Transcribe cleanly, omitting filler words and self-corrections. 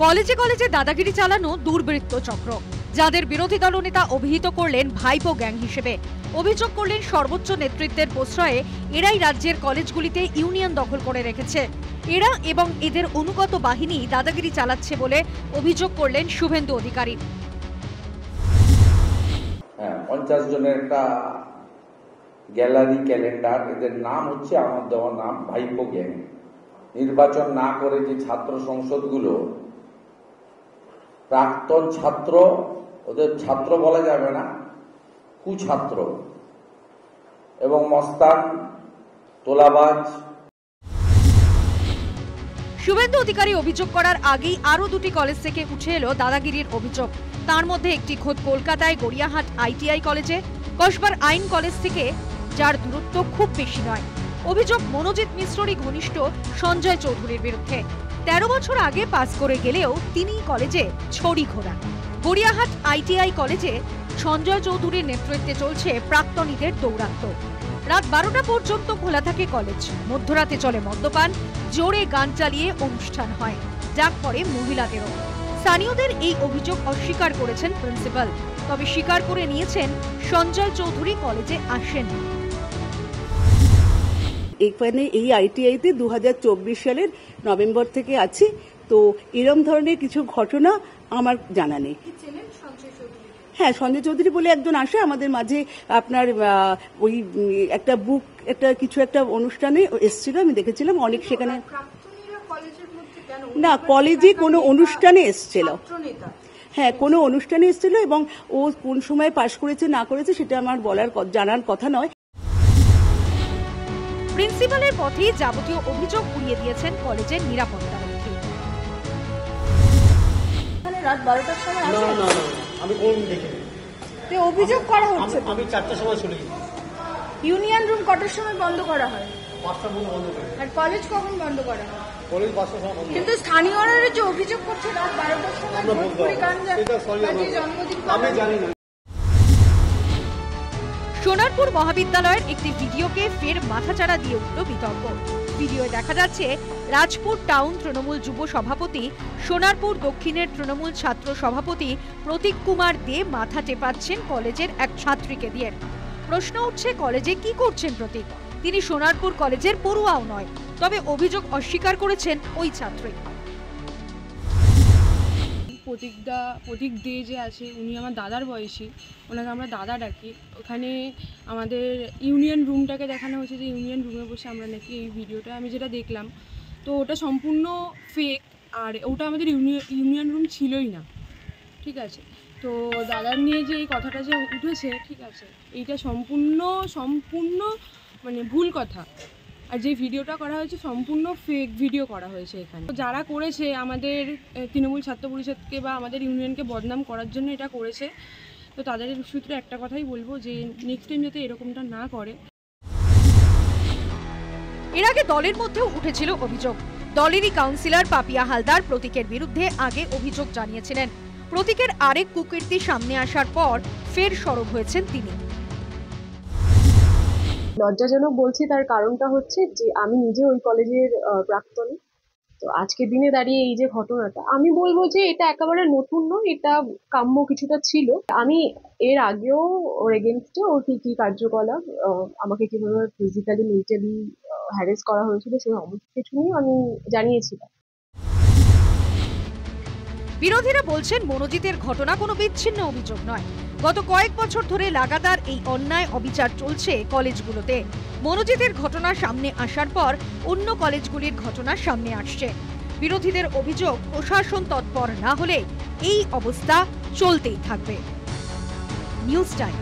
কলেজে কলেজে দাদাগিরি চালানো দুর্বৃত্ত চক্র, যাদের বিরোধী দলনেতা অভিহিত করলেন ভাইপো গ্যাং হিসেবে। অভিযোগ করলেন সর্বোচ্চ নেতৃত্বের প্রশ্রয়ে এরাই রাজ্যের কলেজগুলিতে ইউনিয়ন দখল করে রেখেছে। এরা এবং এদের অনুগত বাহিনী দাদাগিরি চালাচ্ছে বলে অভিযোগ করলেন শুভেন্দু অধিকারী। 50 জনের একটা গ্যালারি ক্যালেন্ডার, এদের নাম হচ্ছে আমার দেওয়া নাম ভাইপো গ্যাং। নির্বাচন না করে যে ছাত্র সংসদগুলো প্রাক্তন ছাত্র, ওদের ছাত্র বলা যাবে না, কুছাত্র এবং মস্তান তোলাবাজ। শুভেন্দু অধিকারী অভিযোগ করার আগেই আরো দুটি কলেজ থেকে উঠে এলো দাদাগিরির অভিযোগ। তার মধ্যে একটি খোদ কলকাতায় গড়িয়াহাট ITI কলেজে, কসবার আইন কলেজ থেকে, যার দূরত্ব খুব বেশি নয়। অভিযোগ মনোজিৎ মিশ্ররই ঘনিষ্ঠ সঞ্জয় চৌধুরীর বিরুদ্ধে। 13 বছর আগে পাস করে গেলেও তিনি কলেজে ছড়ি ঘোরান। গড়িয়াহাট ITI কলেজে সঞ্জয় চৌধুরীর নেতৃত্বে চলছে প্রাক্তনীদের দৌরাত্ম্য। রাত 12টা পর্যন্ত খোলা থাকে কলেজ। মধ্যরাতে চলে মদ্যপান, জোরে গান চালিয়ে অনুষ্ঠান হয়, ডাক পড়ে মহিলাদেরও। স্থানীয়দের এই অভিযোগ অস্বীকার করেছেন প্রিন্সিপাল, তবে স্বীকার করে নিয়েছেন সঞ্জয় চৌধুরী কলেজে আসেন। এখানে এই ITI-তে 2024 সালের নভেম্বর থেকে আছি, তো এরম ধরনের কিছু ঘটনা আমার জানা নেই। হ্যাঁ, সঞ্জয় চৌধুরী বলে একজন আসে আমাদের মাঝে, আপনার ওই একটা বুক একটা কিছু একটা অনুষ্ঠানে এসেছিল, আমি দেখেছিলাম অনেক। সেখানে না, কলেজে কোনো অনুষ্ঠানে এসেছিল, হ্যাঁ কোনো অনুষ্ঠানে এসেছিল, এবং ও কোন সময় পাশ করেছে না করেছে সেটা আমার জানার কথা নয়। প্রিন্সিপালের পথেই যাবতীয় অভিযোগ উড়িয়ে দিয়েছেন কলেজের নিরাপত্তারক্ষী। রাত 12টার সময় আমি কোন দেখিনি। অভিযোগ করা হচ্ছে, আমি 4টার সময় চলে গেছি। ইউনিয়ন রুম কটার সময় বন্ধ করা হয়? 5টা বন্ধ করে। আর কলেজ কখন বন্ধ করা হয়? কলেজ 5টার সময় বন্ধ। কিন্তু স্থানীয়রা যে অভিযোগ করছে রাত 12টার সময় ভোজপুরি গান আমি জানি না। সোনারপুর মহাবিদ্যালয়ের একটি ভিডিওকে ফের মাথাচাড়া দিয়ে উঠল বিতর্ক। ভিডিওয়ে দেখা যাচ্ছে রাজপুর টাউন তৃণমূল যুব সভাপতি, সোনারপুর দক্ষিণের তৃণমূল ছাত্র সভাপতি প্রতীক কুমার দে মাথা টেপাচ্ছেন কলেজের এক ছাত্রীকে দিয়ে। প্রশ্ন উঠছে, কলেজে কি করছেন প্রতীক? তিনি সোনারপুর কলেজের পড়ুয়াও নয়, তবে অভিযোগ অস্বীকার করেছেন ওই ছাত্রী। প্রতীক দে যে আছে, উনি আমার দাদার বয়সী, ওনাকে আমরা দাদা ডাকি। ওখানে আমাদের ইউনিয়ন রুমটাকে দেখানো হয়েছে, যে ইউনিয়ন রুমে বসে আমরা নাকি এই ভিডিওটা আমি যেটা দেখলাম, তো ওটা সম্পূর্ণ ফেক, আর ওটা আমাদের ইউনিয়ন রুম ছিলই না, ঠিক আছে। তো দাদার নিয়ে যে এই কথাটা যে উঠেছে, ঠিক আছে, এইটা সম্পূর্ণ মানে ভুল কথা। আর যে ভিডিওটা করা হয়েছে সম্পূর্ণ ফেক ভিডিও করা হয়েছে এখানে। যারা করেছে আমাদের তৃণমূল ছাত্র পরিষদকে বা আমাদের ইউনিয়নকে বদনাম করার জন্য এটা করেছে, তো তাদের সূত্রে একটা কথাই বলবো যে নেক্সট টাইম যাতে এরকমটা না করে। এর আগে দলের মধ্যেও উঠেছিল অভিযোগ। দলেরই কাউন্সিলর পাপিয়া হালদার প্রতীকের বিরুদ্ধে আগে অভিযোগ জানিয়েছিলেন। প্রতীকের আরেক কুকীর্তি সামনে আসার পর ফের সরব হয়েছেন তিনি। লজ্জাজনক বলছি, তার কারণটা হচ্ছে যে আমি নিজে ওই কলেজের প্রাক্তনী। তো আজকের দিনে দাঁড়িয়ে এই যে ঘটনাটা, আমি বলবো যে এটা একেবারে নতুন নয়, এটা কাম্য কিছুটা ছিল। আমি এর আগেও ওর এগেনস্টে ওর কি কার্যকলাপ, আমাকে কিভাবে ফিজিক্যালি মেন্টালি হ্যারেস করা হয়েছিল, সেই সমস্ত কিছু নিয়ে আমি জানিয়েছিলাম। বিরোধীরা বলছেন মনোজিতের ঘটনা কোনো বিচ্ছিন্ন অভিযোগ নয়। গত কয়েক বছর ধরে লাগাতার এই অন্যায় অবিচার চলছে কলেজগুলোতে। মনোজিতের ঘটনা সামনে আসার পর অন্য কলেজগুলির ঘটনা সামনে আসছে। বিরোধীদের অভিযোগ, প্রশাসন তৎপর না হলে এই অবস্থা চলতেই থাকবে। News time.